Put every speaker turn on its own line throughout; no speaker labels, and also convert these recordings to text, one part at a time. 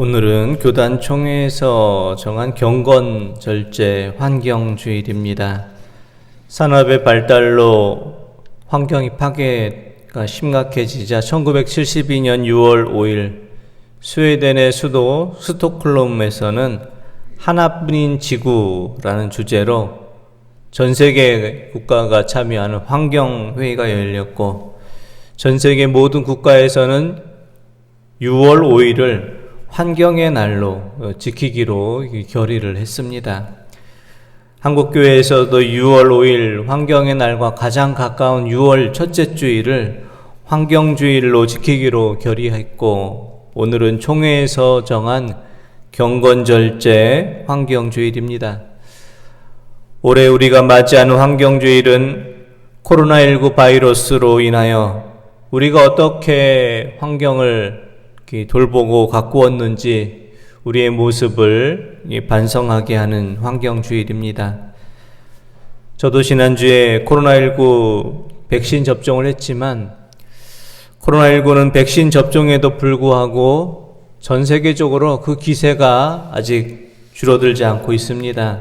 오늘은 교단총회에서 정한 경건절제 환경주일입니다. 산업의 발달로 환경이 파괴가 심각해지자 1972년 6월 5일 스웨덴의 수도 스톡홀름에서는 하나뿐인 지구라는 주제로 전 세계 국가가 참여하는 환경회의가 열렸고, 전 세계 모든 국가에서는 6월 5일을 환경의 날로 지키기로 결의를 했습니다. 한국교회에서도 6월 5일 환경의 날과 가장 가까운 6월 첫째 주일을 환경주일로 지키기로 결의했고, 오늘은 총회에서 정한 경건절제 환경주일입니다. 올해 우리가 맞이하는 환경주일은 코로나19 바이러스로 인하여 우리가 어떻게 환경을 돌보고 가꾸었는지 우리의 모습을 반성하게 하는 환경주일입니다. 저도 지난주에 코로나19 백신 접종을 했지만, 코로나19는 백신 접종에도 불구하고 전 세계적으로 그 기세가 아직 줄어들지 않고 있습니다.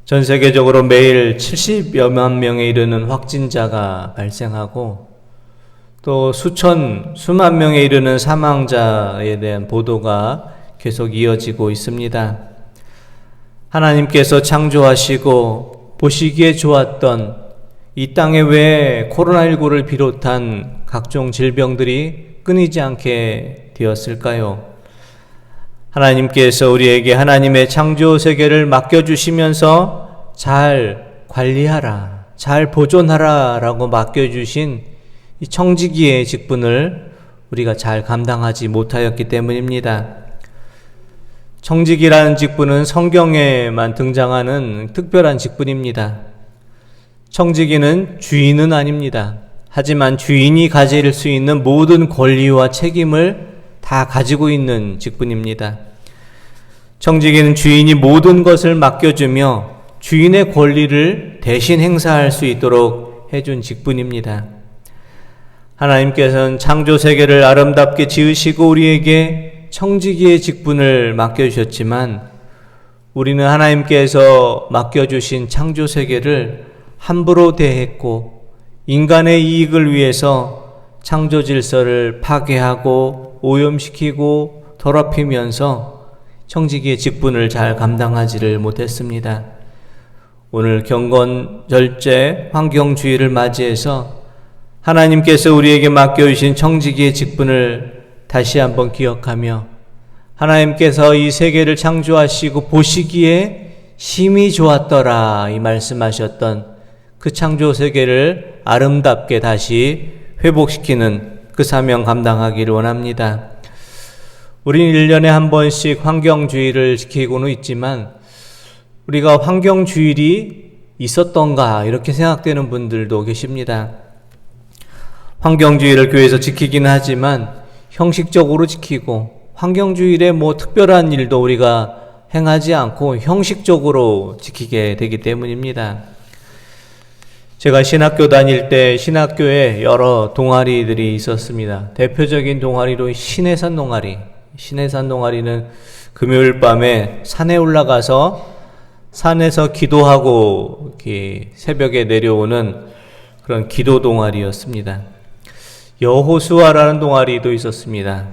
전 세계적으로 매일 70여만 명에 이르는 확진자가 발생하고, 또 수만 명에 이르는 사망자에 대한 보도가 계속 이어지고 있습니다. 하나님께서 창조하시고 보시기에 좋았던 이 땅에 왜 코로나19를 비롯한 각종 질병들이 끊이지 않게 되었을까요? 하나님께서 우리에게 하나님의 창조 세계를 맡겨주시면서 잘 관리하라, 잘 보존하라 라고 맡겨주신 이 청지기의 직분을 우리가 잘 감당하지 못하였기 때문입니다. 청지기라는 직분은 성경에만 등장하는 특별한 직분입니다. 청지기는 주인은 아닙니다. 하지만 주인이 가질 수 있는 모든 권리와 책임을 다 가지고 있는 직분입니다. 청지기는 주인이 모든 것을 맡겨주며 주인의 권리를 대신 행사할 수 있도록 해준 직분입니다. 하나님께서는 창조 세계를 아름답게 지으시고 우리에게 청지기의 직분을 맡겨주셨지만, 우리는 하나님께서 맡겨주신 창조 세계를 함부로 대했고, 인간의 이익을 위해서 창조 질서를 파괴하고 오염시키고 더럽히면서 청지기의 직분을 잘 감당하지를 못했습니다. 오늘 경건절제 환경주의를 맞이해서 하나님께서 우리에게 맡겨주신 청지기의 직분을 다시 한번 기억하며, 하나님께서 이 세계를 창조하시고 보시기에 심히 좋았더라 이 말씀하셨던 그 창조 세계를 아름답게 다시 회복시키는 그 사명 감당하기를 원합니다. 우리는 1년에 한 번씩 환경주의를 지키고는 있지만, 우리가 환경주일이 있었던가 이렇게 생각되는 분들도 계십니다. 환경주의를 교회에서 지키기는 하지만 형식적으로 지키고, 환경주일에 특별한 일도 우리가 행하지 않고 형식적으로 지키게 되기 때문입니다. 제가 신학교 다닐 때 신학교에 여러 동아리들이 있었습니다. 대표적인 동아리로 신해산 동아리. 신해산 동아리는 금요일 밤에 산에 올라가서 산에서 기도하고 새벽에 내려오는 그런 기도 동아리였습니다. 여호수아라는 동아리도 있었습니다.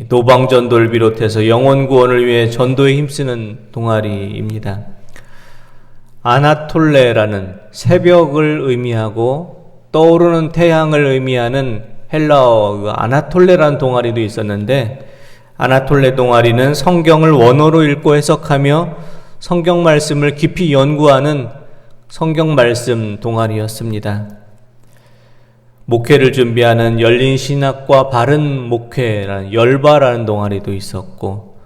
노방전도를 비롯해서 영혼 구원을 위해 전도에 힘쓰는 동아리입니다. 아나톨레라는 새벽을 의미하고 떠오르는 태양을 의미하는 헬라어 아나톨레라는 동아리도 있었는데, 아나톨레 동아리는 성경을 원어로 읽고 해석하며 성경 말씀을 깊이 연구하는 성경 말씀 동아리였습니다. 목회를 준비하는 열린 신학과 바른 목회라는 열바라는 동아리도 있었고,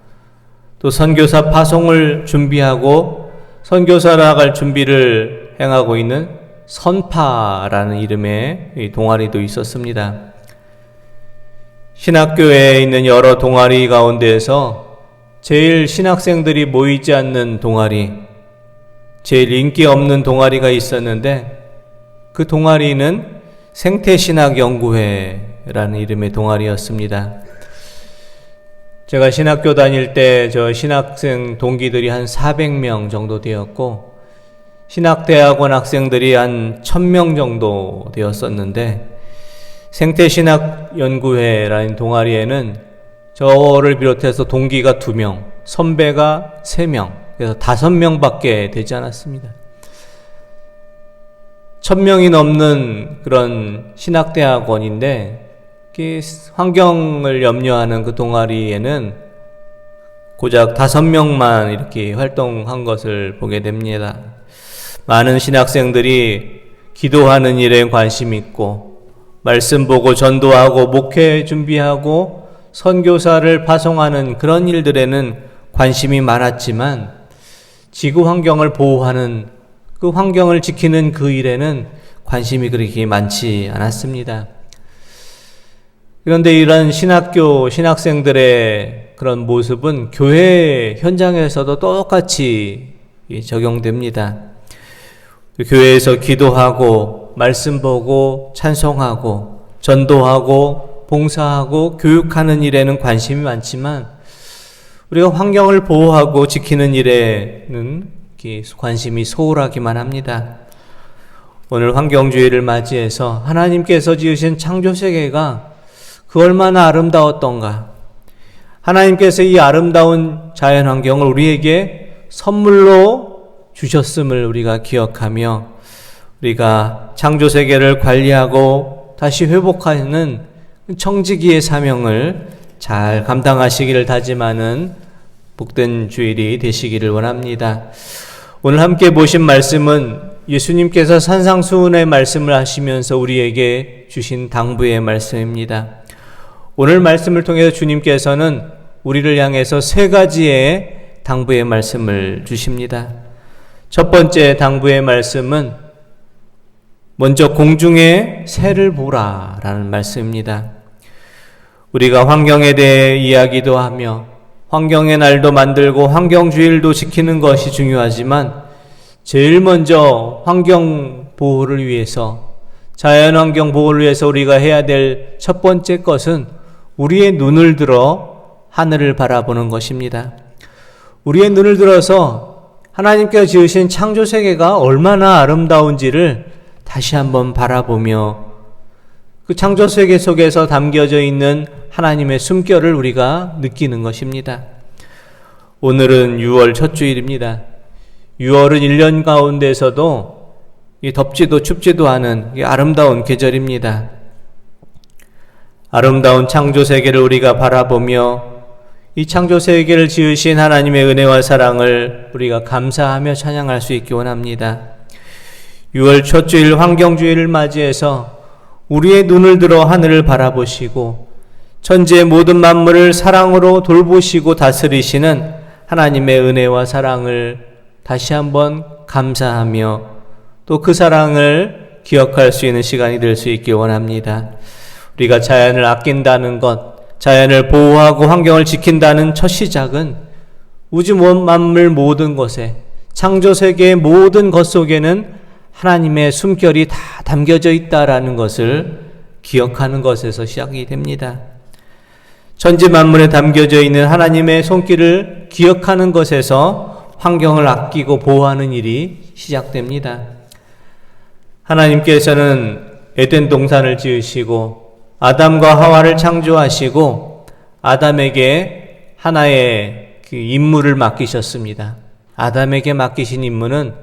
또 선교사 파송을 준비하고 선교사 나갈 준비를 행하고 있는 선파라는 이름의 동아리도 있었습니다. 신학교에 있는 여러 동아리 가운데에서 제일 신학생들이 모이지 않는 동아리, 제일 인기 없는 동아리가 있었는데, 그 동아리는 생태신학연구회라는 이름의 동아리였습니다. 제가 신학교 다닐 때 저 신학생 동기들이 한 400명 정도 되었고, 신학대학원 학생들이 한 1000명 정도 되었었는데, 생태신학연구회라는 동아리에는 저를 비롯해서 동기가 2명, 선배가 3명, 그래서 5명밖에 되지 않았습니다. 1000명이 넘는 그런 신학대학원인데, 환경을 염려하는 그 동아리에는 고작 5명만 이렇게 활동한 것을 보게 됩니다. 많은 신학생들이 기도하는 일에 관심 있고, 말씀 보고 전도하고, 목회 준비하고, 선교사를 파송하는 그런 일들에는 관심이 많았지만, 지구 환경을 보호하는, 그 환경을 지키는 그 일에는 관심이 그렇게 많지 않았습니다. 그런데 이런 신학생들의 그런 모습은 교회 현장에서도 똑같이 적용됩니다. 교회에서 기도하고, 말씀 보고, 찬송하고, 전도하고, 봉사하고, 교육하는 일에는 관심이 많지만, 우리가 환경을 보호하고 지키는 일에는 관심이 소홀하기만 합니다. 오늘 환경주의를 맞이해서 하나님께서 지으신 창조세계가 그 얼마나 아름다웠던가, 하나님께서 이 아름다운 자연환경을 우리에게 선물로 주셨음을 우리가 기억하며, 우리가 창조세계를 관리하고 다시 회복하는 청지기의 사명을 잘 감당하시기를 다짐하는 복된 주일이 되시기를 원합니다. 오늘 함께 보신 말씀은 예수님께서 산상수훈의 말씀을 하시면서 우리에게 주신 당부의 말씀입니다. 오늘 말씀을 통해서 주님께서는 우리를 향해서 3가지의 당부의 말씀을 주십니다. 첫 번째 당부의 말씀은 먼저 공중의 새를 보라 라는 말씀입니다. 우리가 환경에 대해 이야기도 하며 환경의 날도 만들고 환경주일도 지키는 것이 중요하지만, 제일 먼저 환경 보호를 위해서, 자연환경 보호를 위해서 우리가 해야 될 첫 번째 것은 우리의 눈을 들어 하늘을 바라보는 것입니다. 우리의 눈을 들어서 하나님께서 지으신 창조세계가 얼마나 아름다운지를 다시 한번 바라보며 그 창조세계 속에서 담겨져 있는 하나님의 숨결을 우리가 느끼는 것입니다. 오늘은 6월 첫 주일입니다. 6월은 1년 가운데서도 덥지도 춥지도 않은 아름다운 계절입니다. 아름다운 창조세계를 우리가 바라보며 이 창조세계를 지으신 하나님의 은혜와 사랑을 우리가 감사하며 찬양할 수 있기 원합니다. 6월 첫 주일 환경주일을 맞이해서 우리의 눈을 들어 하늘을 바라보시고 천지의 모든 만물을 사랑으로 돌보시고 다스리시는 하나님의 은혜와 사랑을 다시 한번 감사하며 또 그 사랑을 기억할 수 있는 시간이 될 수 있기 원합니다. 우리가 자연을 아낀다는 것, 자연을 보호하고 환경을 지킨다는 첫 시작은 우주 만물 모든 것에, 창조세계의 모든 것 속에는 하나님의 숨결이 다 담겨져 있다라는 것을 기억하는 것에서 시작이 됩니다. 천지 만물에 담겨져 있는 하나님의 손길을 기억하는 것에서 환경을 아끼고 보호하는 일이 시작됩니다. 하나님께서는 에덴 동산을 지으시고 아담과 하와를 창조하시고 아담에게 하나의 그 임무를 맡기셨습니다. 아담에게 맡기신 임무는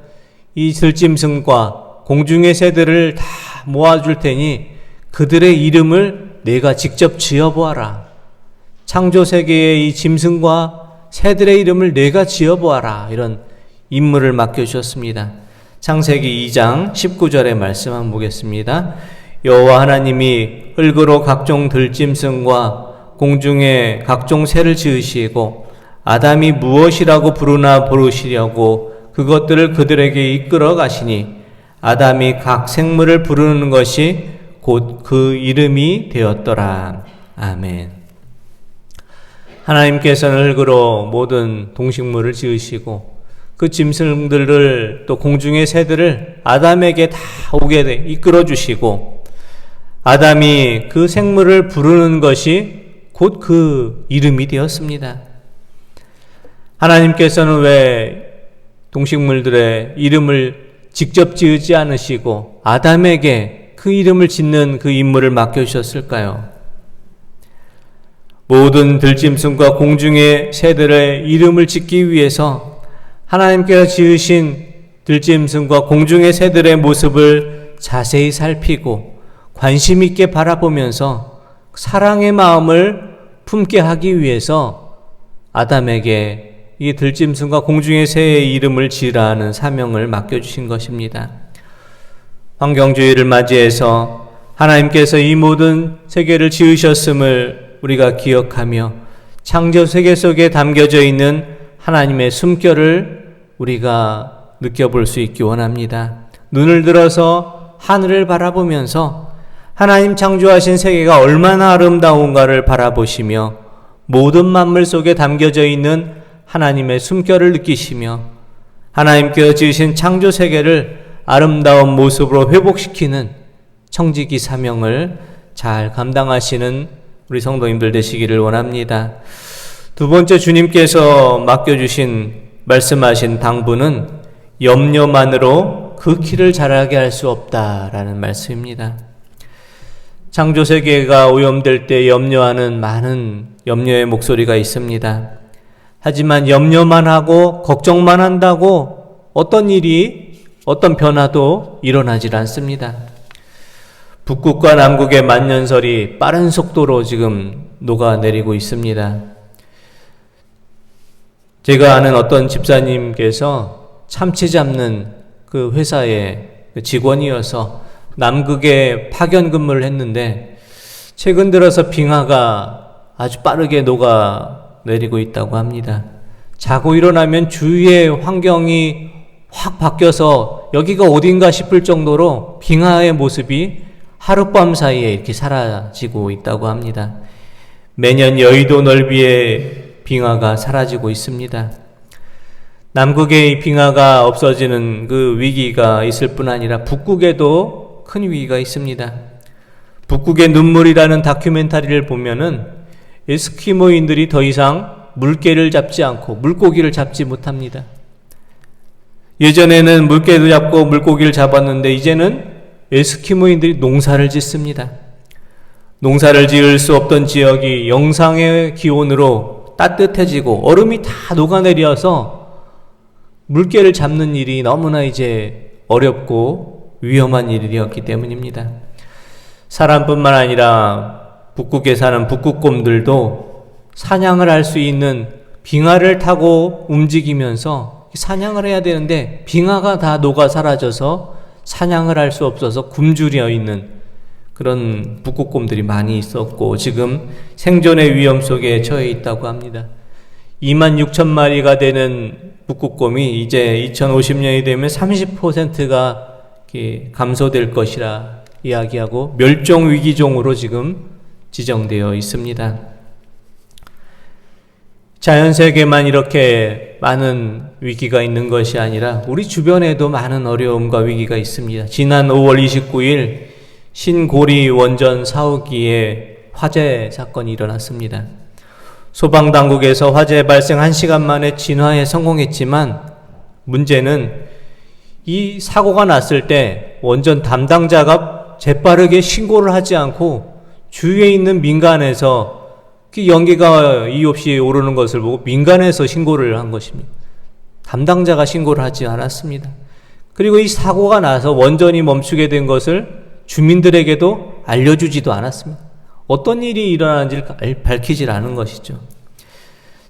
이 들짐승과 공중의 새들을 다 모아줄 테니 그들의 이름을 내가 직접 지어보아라. 창조세계의 이 짐승과 새들의 이름을 내가 지어보아라. 이런 임무를 맡겨주셨습니다. 창세기 2장 19절의 말씀 한번 보겠습니다. 여호와 하나님이 흙으로 각종 들짐승과 공중의 각종 새를 지으시고 아담이 무엇이라고 부르나 부르시려고 그것들을 그들에게 이끌어 가시니 아담이 각 생물을 부르는 것이 곧 그 이름이 되었더라. 아멘. 하나님께서는 흙으로 모든 동식물을 지으시고 그 짐승들을 또 공중의 새들을 아담에게 다 오게 이끌어 주시고 아담이 그 생물을 부르는 것이 곧 그 이름이 되었습니다. 하나님께서는 왜 동식물들의 이름을 직접 지으지 않으시고 아담에게 그 이름을 짓는 그 임무를 맡겨주셨을까요? 모든 들짐승과 공중의 새들의 이름을 짓기 위해서 하나님께서 지으신 들짐승과 공중의 새들의 모습을 자세히 살피고 관심 있게 바라보면서 사랑의 마음을 품게 하기 위해서 아담에게 이 들짐승과 공중의 새의 이름을 지으라는 사명을 맡겨주신 것입니다. 환경주의를 맞이해서 하나님께서 이 모든 세계를 지으셨음을 우리가 기억하며 창조 세계 속에 담겨져 있는 하나님의 숨결을 우리가 느껴볼 수 있기 원합니다. 눈을 들어서 하늘을 바라보면서 하나님 창조하신 세계가 얼마나 아름다운가를 바라보시며 모든 만물 속에 담겨져 있는 하나님의 숨결을 느끼시며 하나님께서 지으신 창조 세계를 아름다운 모습으로 회복시키는 청지기 사명을 잘 감당하시는 우리 성도님들 되시기를 원합니다. 두 번째, 주님께서 맡겨주신 말씀하신 당부는 염려만으로 그 키를 자라게 할 수 없다라는 말씀입니다. 창조 세계가 오염될 때 염려하는 많은 염려의 목소리가 있습니다. 하지만 염려만 하고 걱정만 한다고 어떤 일이, 어떤 변화도 일어나질 않습니다. 북극과 남극의 만년설이 빠른 속도로 지금 녹아내리고 있습니다. 제가 아는 어떤 집사님께서 참치 잡는 그 회사의 직원이어서 남극에 파견 근무를 했는데 최근 들어서 빙하가 아주 빠르게 녹아내리고 있다고 합니다. 자고 일어나면 주위의 환경이 확 바뀌어서 여기가 어딘가 싶을 정도로 빙하의 모습이 하룻밤 사이에 이렇게 사라지고 있다고 합니다. 매년 여의도 넓이의 빙하가 사라지고 있습니다. 남극의 빙하가 없어지는 그 위기가 있을 뿐 아니라 북극에도 큰 위기가 있습니다. 북극의 눈물이라는 다큐멘터리를 보면은 에스키모인들이 더 이상 물개를 잡지 않고 물고기를 잡지 못합니다. 예전에는 물개도 잡고 물고기를 잡았는데 이제는 에스키모인들이 농사를 짓습니다. 농사를 지을 수 없던 지역이 영상의 기온으로 따뜻해지고 얼음이 다 녹아내려서 물개를 잡는 일이 너무나 이제 어렵고 위험한 일이 되었기 때문입니다. 사람뿐만 아니라 북극에 사는 북극곰들도 사냥을 할 수 있는 빙하를 타고 움직이면서 사냥을 해야 되는데 빙하가 다 녹아 사라져서 사냥을 할 수 없어서 굶주려 있는 그런 북극곰들이 많이 있었고 지금 생존의 위험 속에 처해 있다고 합니다. 26,000마리가 되는 북극곰이 이제 2050년이 되면 30%가 감소될 것이라 이야기하고 멸종위기종으로 지금 지정되어 있습니다. 자연세계만 이렇게 많은 위기가 있는 것이 아니라 우리 주변에도 많은 어려움과 위기가 있습니다. 지난 5월 29일 신고리 원전 사호기에 화재 사건이 일어났습니다. 소방당국에서 화재 발생 1시간 만에 진화에 성공했지만 문제는 이 사고가 났을 때 원전 담당자가 재빠르게 신고를 하지 않고 주위에 있는 민간에서 그 연기가 이유 없이 오르는 것을 보고 민간에서 신고를 한 것입니다. 담당자가 신고를 하지 않았습니다. 그리고 이 사고가 나서 원전이 멈추게 된 것을 주민들에게도 알려주지도 않았습니다. 어떤 일이 일어나는지를 밝히질 않은 것이죠.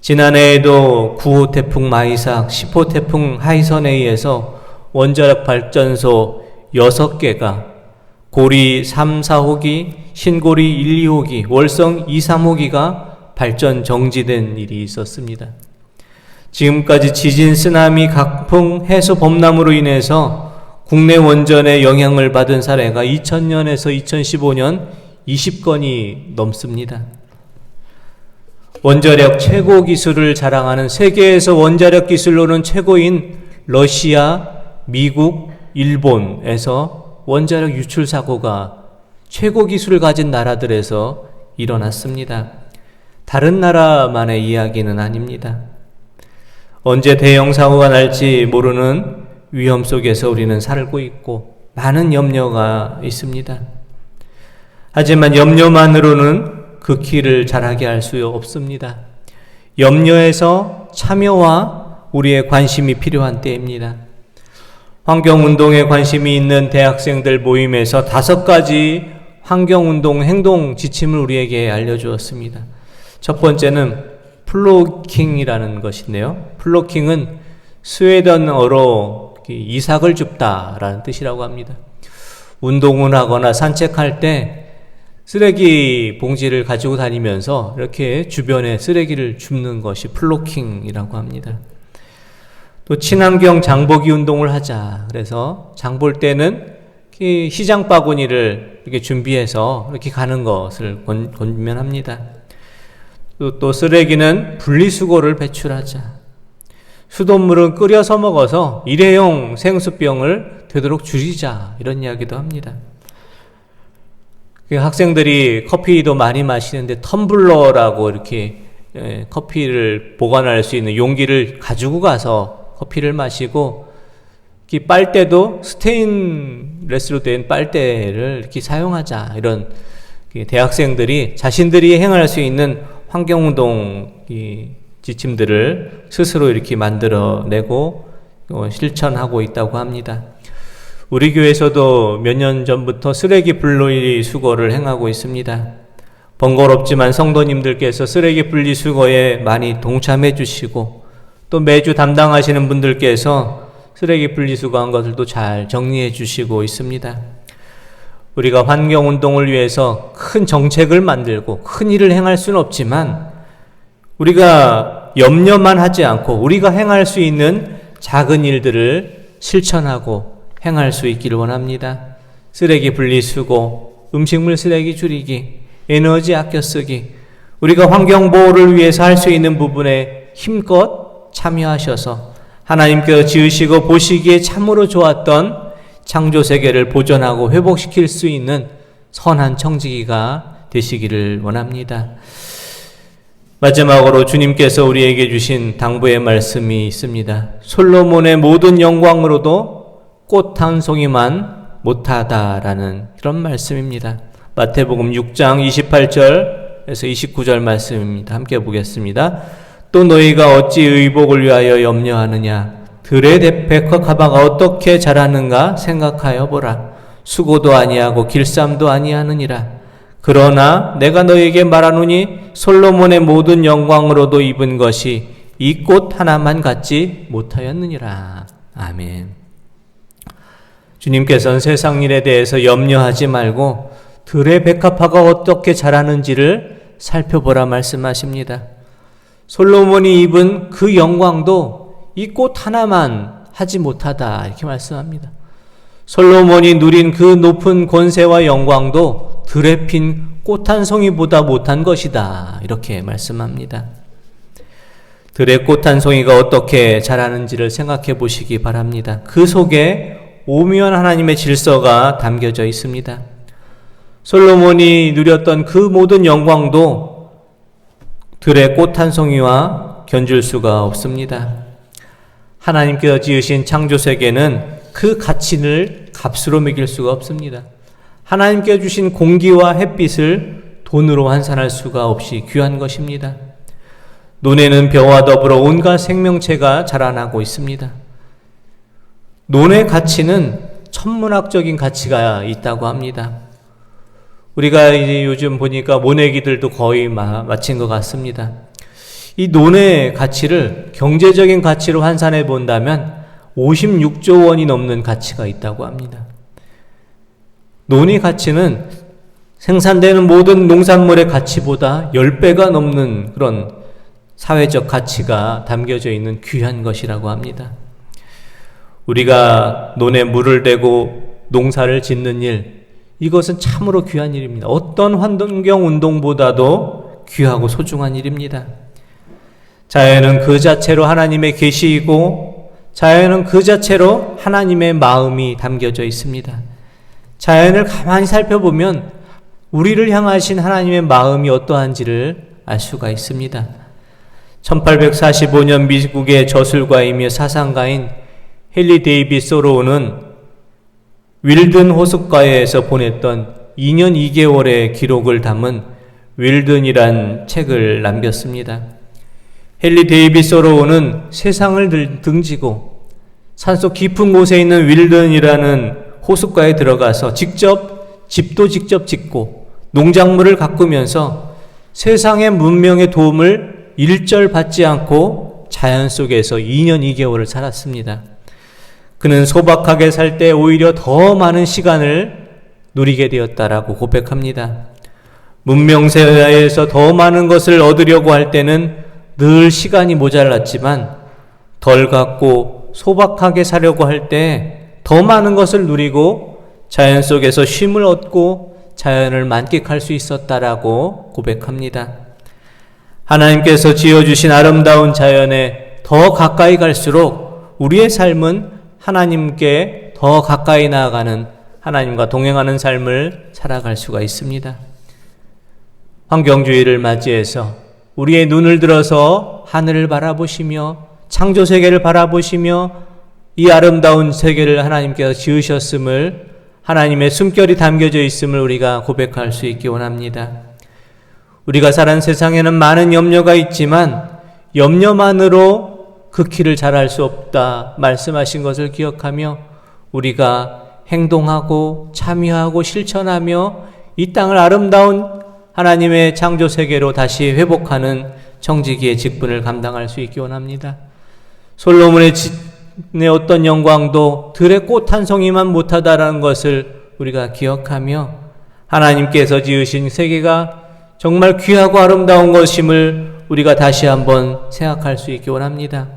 지난해에도 9호 태풍 마이삭, 10호 태풍 하이선에 의해서 원자력 발전소 6개가 고리 3, 4호기, 신고리 1, 2호기, 월성 2, 3호기가 발전 정지된 일이 있었습니다. 지금까지 지진, 쓰나미, 강풍, 해수 범람으로 인해서 국내 원전에 영향을 받은 사례가 2000년에서 2015년 20건이 넘습니다. 원자력 최고 기술을 자랑하는 세계에서 원자력 기술로는 최고인 러시아, 미국, 일본에서 원자력 유출 사고가 최고 기술을 가진 나라들에서 일어났습니다. 다른 나라만의 이야기는 아닙니다. 언제 대형 사고가 날지 모르는 위험 속에서 우리는 살고 있고 많은 염려가 있습니다. 하지만 염려만으로는 그 길을 잘하게 할 수 없습니다. 염려에서 참여와 우리의 관심이 필요한 때입니다. 환경운동에 관심이 있는 대학생들 모임에서 5가지 환경운동 행동 지침을 우리에게 알려주었습니다. 첫 번째는 플로킹이라는 것인데요. 플로킹은 스웨덴어로 이삭을 줍다라는 뜻이라고 합니다. 운동을 하거나 산책할 때 쓰레기 봉지를 가지고 다니면서 이렇게 주변에 쓰레기를 줍는 것이 플로킹이라고 합니다. 또 친환경 장보기 운동을 하자. 그래서 장 볼 때는 시장 바구니를 이렇게 준비해서 이렇게 가는 것을 권면합니다. 또 쓰레기는 분리수거를 배출하자. 수돗물은 끓여서 먹어서 일회용 생수병을 되도록 줄이자. 이런 이야기도 합니다. 학생들이 커피도 많이 마시는데 텀블러라고 이렇게 커피를 보관할 수 있는 용기를 가지고 가서 커피를 마시고, 빨대도 스테인레스로 된 빨대를 이렇게 사용하자. 이런 대학생들이 자신들이 행할 수 있는 환경운동 지침들을 스스로 이렇게 만들어내고 실천하고 있다고 합니다. 우리 교회에서도 몇 년 전부터 쓰레기 분리수거를 행하고 있습니다. 번거롭지만 성도님들께서 쓰레기 분리수거에 많이 동참해 주시고, 또 매주 담당하시는 분들께서 쓰레기 분리수거한 것들도 잘 정리해 주시고 있습니다. 우리가 환경운동을 위해서 큰 정책을 만들고 큰 일을 행할 수는 없지만 우리가 염려만 하지 않고 우리가 행할 수 있는 작은 일들을 실천하고 행할 수 있기를 원합니다. 쓰레기 분리수거, 음식물 쓰레기 줄이기, 에너지 아껴 쓰기, 우리가 환경보호를 위해서 할 수 있는 부분에 힘껏 참여하셔서 하나님께서 지으시고 보시기에 참으로 좋았던 창조세계를 보존하고 회복시킬 수 있는 선한 청지기가 되시기를 원합니다. 마지막으로 주님께서 우리에게 주신 당부의 말씀이 있습니다. 솔로몬의 모든 영광으로도 꽃 한 송이만 못하다라는 그런 말씀입니다. 마태복음 6장 28절에서 29절 말씀입니다. 함께 보겠습니다. 또 너희가 어찌 의복을 위하여 염려하느냐? 들의 백합화가 어떻게 자라는가 생각하여 보라. 수고도 아니하고 길쌈도 아니하느니라. 그러나 내가 너희에게 말하노니 솔로몬의 모든 영광으로도 입은 것이 이 꽃 하나만 갖지 못하였느니라. 아멘. 주님께서는 세상 일에 대해서 염려하지 말고 들의 백합화가 어떻게 자라는지를 살펴보라 말씀하십니다. 솔로몬이 입은 그 영광도 이 꽃 하나만 하지 못하다 이렇게 말씀합니다. 솔로몬이 누린 그 높은 권세와 영광도 들에 핀 꽃 한 송이보다 못한 것이다 이렇게 말씀합니다. 들의 꽃 한 송이가 어떻게 자라는지를 생각해 보시기 바랍니다. 그 속에 오묘한 하나님의 질서가 담겨져 있습니다. 솔로몬이 누렸던 그 모든 영광도 들의 꽃 한 송이와 견줄 수가 없습니다. 하나님께서 지으신 창조세계는 그 가치를 값으로 매길 수가 없습니다. 하나님께서 주신 공기와 햇빛을 돈으로 환산할 수가 없이 귀한 것입니다. 논에는 벼와 더불어 온갖 생명체가 자라나고 있습니다. 논의 가치는 천문학적인 가치가 있다고 합니다. 우리가 이제 요즘 보니까 모내기들도 거의 마친 것 같습니다. 이 논의 가치를 경제적인 가치로 환산해 본다면 56조 원이 넘는 가치가 있다고 합니다. 논의 가치는 생산되는 모든 농산물의 가치보다 10배가 넘는 그런 사회적 가치가 담겨져 있는 귀한 것이라고 합니다. 우리가 논에 물을 대고 농사를 짓는 일, 이것은 참으로 귀한 일입니다. 어떤 환경운동보다도 귀하고 소중한 일입니다. 자연은 그 자체로 하나님의 계시이고 자연은 그 자체로 하나님의 마음이 담겨져 있습니다. 자연을 가만히 살펴보면 우리를 향하신 하나님의 마음이 어떠한지를 알 수가 있습니다. 1845년 미국의 저술가이며 사상가인 헨리 데이빗 소로우는 윌든 호숫가에서 보냈던 2년 2개월의 기록을 담은 윌든이란 책을 남겼습니다. 헨리 데이빗 소로우는 세상을 등지고 산속 깊은 곳에 있는 윌든이라는 호숫가에 들어가서 집도 직접 짓고 농작물을 가꾸면서 세상의 문명의 도움을 일절 받지 않고 자연 속에서 2년 2개월을 살았습니다. 그는 소박하게 살 때 오히려 더 많은 시간을 누리게 되었다라고 고백합니다. 문명세계에서 더 많은 것을 얻으려고 할 때는 늘 시간이 모자랐지만 덜 갖고 소박하게 사려고 할 때 더 많은 것을 누리고 자연 속에서 쉼을 얻고 자연을 만끽할 수 있었다라고 고백합니다. 하나님께서 지어주신 아름다운 자연에 더 가까이 갈수록 우리의 삶은 하나님께 더 가까이 나아가는, 하나님과 동행하는 삶을 살아갈 수가 있습니다. 환경주의를 맞이해서 우리의 눈을 들어서 하늘을 바라보시며 창조세계를 바라보시며 이 아름다운 세계를 하나님께서 지으셨음을, 하나님의 숨결이 담겨져 있음을 우리가 고백할 수 있기 원합니다. 우리가 사는 세상에는 많은 염려가 있지만 염려만으로 그 길을 잘할 수 없다 말씀하신 것을 기억하며 우리가 행동하고 참여하고 실천하며 이 땅을 아름다운 하나님의 창조세계로 다시 회복하는 청지기의 직분을 감당할 수 있기 원합니다. 솔로몬의 어떤 영광도 들의 꽃 한 송이만 못하다라는 것을 우리가 기억하며 하나님께서 지으신 세계가 정말 귀하고 아름다운 것임을 우리가 다시 한번 생각할 수 있기 원합니다.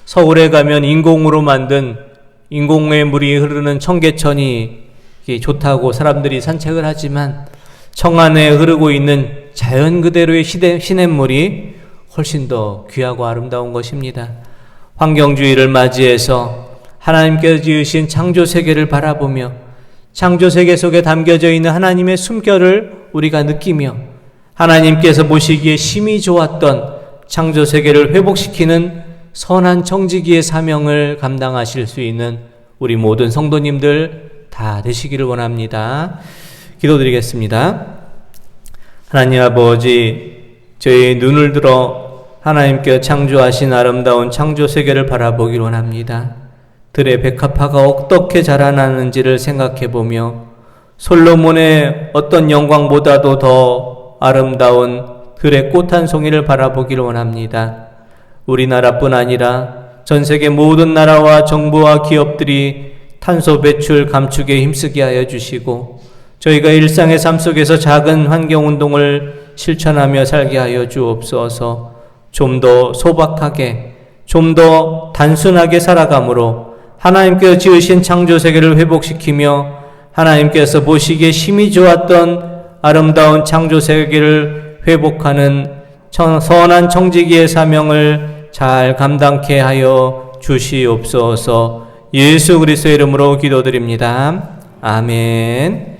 서울에 가면 인공으로 만든 인공의 물이 흐르는 청계천이 좋다고 사람들이 산책을 하지만 청안에 흐르고 있는 자연 그대로의 시냇물이 훨씬 더 귀하고 아름다운 것입니다. 환경주의를 맞이해서 하나님께서 지으신 창조세계를 바라보며 창조세계 속에 담겨져 있는 하나님의 숨결을 우리가 느끼며 하나님께서 보시기에 심히 좋았던 창조세계를 회복시키는 선한 청지기의 사명을 감당하실 수 있는 우리 모든 성도님들 다 되시기를 원합니다. 기도드리겠습니다. 하나님 아버지, 저희 눈을 들어 하나님께서 창조하신 아름다운 창조세계를 바라보기를 원합니다. 들의 백합화가 어떻게 자라나는지를 생각해보며 솔로몬의 어떤 영광보다도 더 아름다운 들의 꽃 한 송이를 바라보기를 원합니다. 우리나라뿐 아니라 전 세계 모든 나라와 정부와 기업들이 탄소 배출 감축에 힘쓰게 하여 주시고 저희가 일상의 삶 속에서 작은 환경운동을 실천하며 살게 하여 주옵소서. 좀 더 소박하게, 좀 더 단순하게 살아감으로 하나님께서 지으신 창조세계를 회복시키며 하나님께서 보시기에 심히 좋았던 아름다운 창조세계를 회복하는 선한 청지기의 사명을 잘 감당케 하여 주시옵소서. 예수 그리스도의 이름으로 기도드립니다. 아멘.